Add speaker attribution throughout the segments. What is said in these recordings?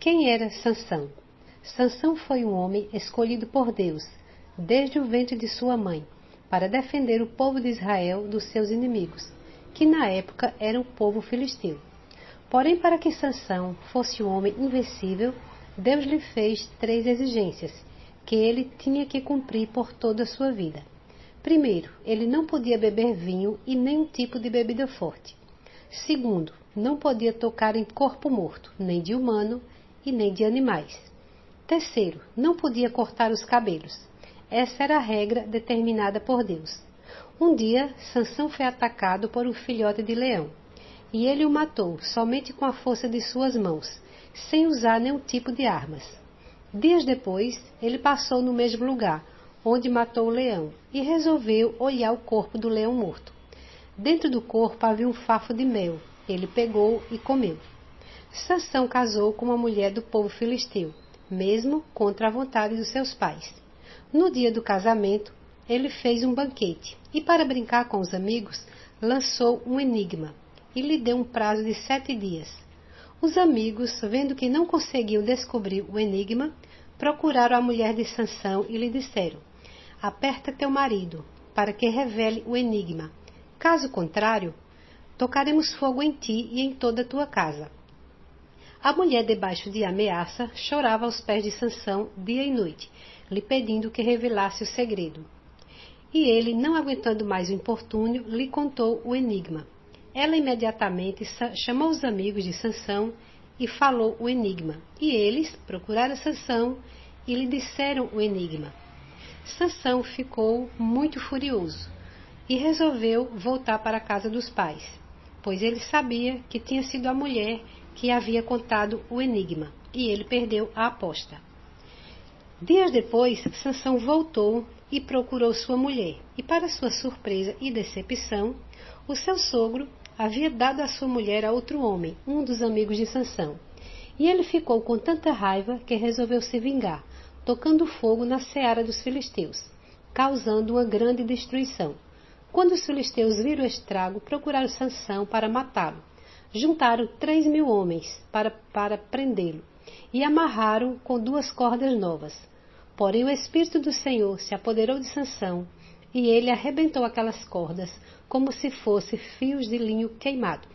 Speaker 1: Quem era Sansão? Sansão foi um homem escolhido por Deus, desde o ventre de sua mãe, para defender o povo de Israel dos seus inimigos, que na época era o povo filisteu. Porém, para que Sansão fosse um homem invencível, Deus lhe fez 3 exigências, que ele tinha que cumprir por toda a sua vida. Primeiro, ele não podia beber vinho e nenhum tipo de bebida forte. Segundo, não podia tocar em corpo morto, nem de humano e nem de animais. Terceiro, não podia cortar os cabelos. Essa era a regra determinada por Deus. Um dia, Sansão foi atacado por um filhote de leão, e ele o matou somente com a força de suas mãos, sem usar nenhum tipo de armas. Dias depois, ele passou no mesmo lugar, onde matou o leão, e resolveu olhar o corpo do leão morto. Dentro do corpo havia um favo de mel. Ele pegou e comeu. Sansão casou com uma mulher do povo filisteu, mesmo contra a vontade dos seus pais. No dia do casamento, ele fez um banquete e, para brincar com os amigos, lançou um enigma e lhe deu um prazo de 7 dias. Os amigos, vendo que não conseguiam descobrir o enigma, procuraram a mulher de Sansão e lhe disseram: aperta teu marido, para que revele o enigma. Caso contrário, tocaremos fogo em ti e em toda a tua casa. A mulher, debaixo de ameaça, chorava aos pés de Sansão dia e noite, lhe pedindo que revelasse o segredo. E ele, não aguentando mais o importúnio, lhe contou o enigma. Ela imediatamente chamou os amigos de Sansão e falou o enigma. E eles procuraram Sansão e lhe disseram o enigma. Sansão ficou muito furioso e resolveu voltar para a casa dos pais, pois ele sabia que tinha sido a mulher que havia contado o enigma, e ele perdeu a aposta. Dias depois, Sansão voltou e procurou sua mulher, e para sua surpresa e decepção, o seu sogro havia dado a sua mulher a outro homem, um dos amigos de Sansão, e ele ficou com tanta raiva que resolveu se vingar, tocando fogo na seara dos filisteus, causando uma grande destruição. Quando os filisteus viram o estrago, procuraram Sansão para matá-lo. Juntaram 3.000 homens para prendê-lo e amarraram com 2 cordas novas. Porém o Espírito do Senhor se apoderou de Sansão e ele arrebentou aquelas cordas como se fossem fios de linho queimado.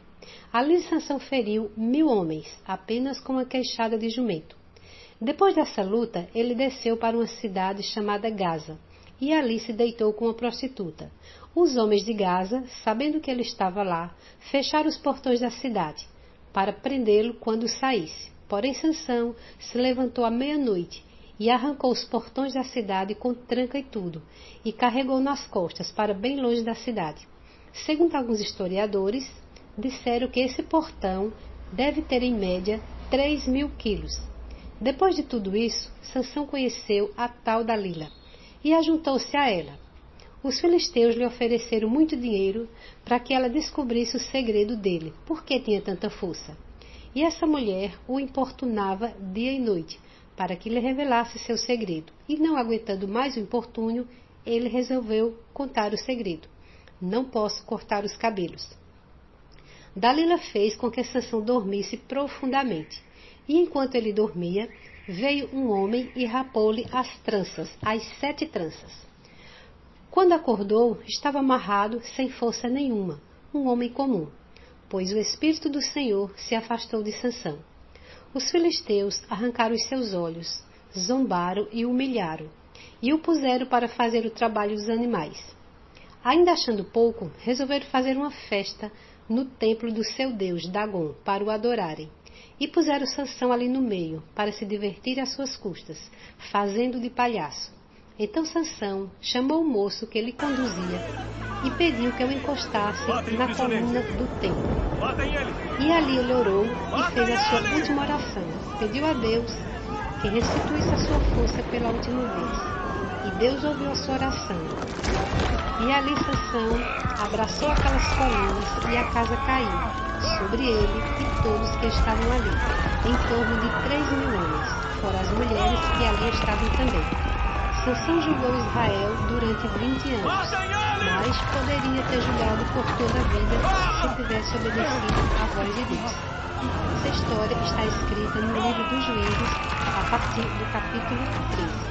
Speaker 1: Ali Sansão feriu 1.000 homens, apenas com uma queixada de jumento. Depois dessa luta, ele desceu para uma cidade chamada Gaza e ali se deitou com uma prostituta. Os homens de Gaza, sabendo que ele estava lá, fecharam os portões da cidade para prendê-lo quando saísse. Porém Sansão se levantou à meia-noite e arrancou os portões da cidade com tranca e tudo, e carregou nas costas para bem longe da cidade. Segundo alguns historiadores, disseram que esse portão deve ter em média 3.000 quilos. Depois de tudo isso, Sansão conheceu a tal Dalila e ajuntou-se a ela. Os filisteus lhe ofereceram muito dinheiro para que ela descobrisse o segredo dele, porque tinha tanta força. E essa mulher o importunava dia e noite, para que lhe revelasse seu segredo. E não aguentando mais o importúnio, ele resolveu contar o segredo. Não posso cortar os cabelos. Dalila fez com que Sansão dormisse profundamente. E enquanto ele dormia, veio um homem e rapou-lhe as tranças, as 7 tranças. Quando acordou, estava amarrado, sem força nenhuma, um homem comum, pois o Espírito do Senhor se afastou de Sansão. Os filisteus arrancaram os seus olhos, zombaram e o humilharam, e o puseram para fazer o trabalho dos animais. Ainda achando pouco, resolveram fazer uma festa no templo do seu deus, Dagom, para o adorarem. E puseram Sansão ali no meio, para se divertir às suas custas, fazendo de palhaço. Então Sansão chamou o moço que ele conduzia e pediu que o encostasse na coluna do templo. E ali ele orou e fez a sua última oração. Pediu a Deus que restituísse a sua força pela última vez. E Deus ouviu a sua oração. E ali Sansão abraçou aquelas colunas e a casa caiu sobre ele e todos que estavam ali, em torno de 3.000 homens, fora as mulheres que ali estavam também. Sansão julgou Israel durante 20 anos, mas poderia ter julgado por toda a vida se tivesse obedecido à voz de Deus. Essa história está escrita no livro dos Juízes, a partir do capítulo 13.